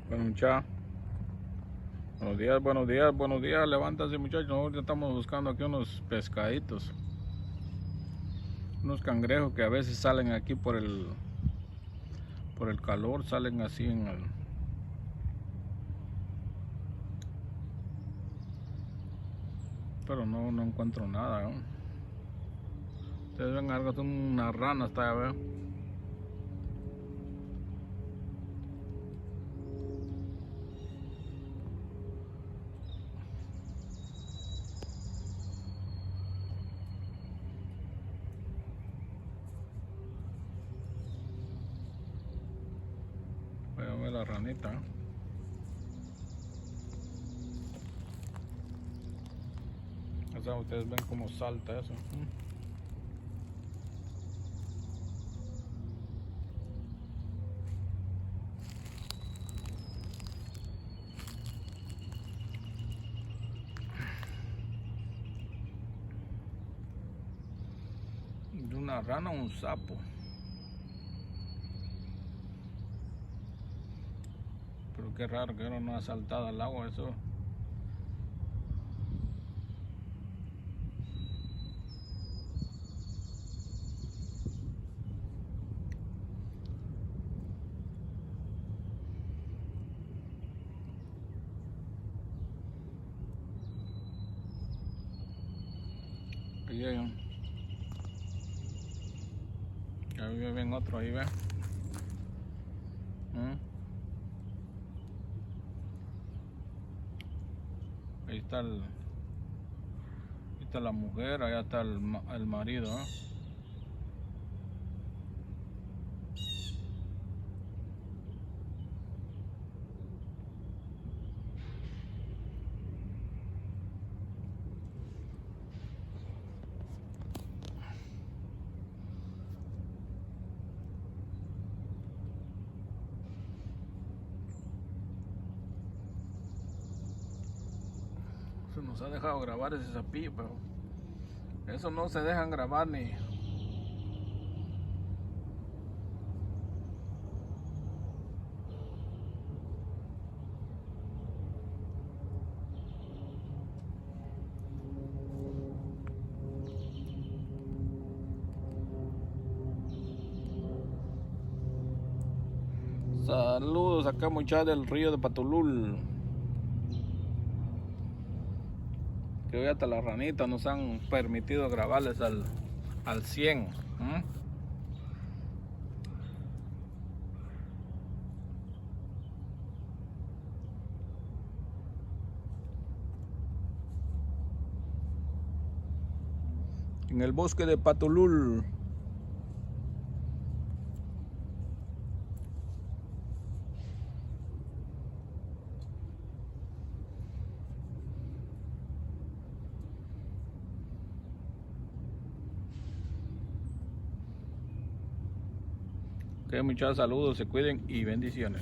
Bueno, muchachos, buenos días, buenos días, buenos días. Levántense, muchachos. Nosotros estamos buscando aquí unos pescaditos, unos cangrejos que a veces salen aquí por el calor, salen así pero no encuentro nada, ¿no? Ustedes ven algo, son unas ranas, está allá, ¿ve? Voy a ver la ranita, ¿eh? O sea, ustedes ven cómo salta eso. De una rana o un sapo. Pero qué raro que ahora no ha saltado al agua eso. Ahí hay ya ven otro ahí, ve. Ahí está ahí está la mujer, allá está el marido, ¿eh? Se nos ha dejado grabar ese sapillo, pero eso no se dejan grabar ni. Saludos acá, muchachos del río de Patulul. Que hoy hasta las ranitas nos han permitido grabarles al 100. En el bosque de Patulul. Ok, muchachos, saludos, se cuiden y bendiciones.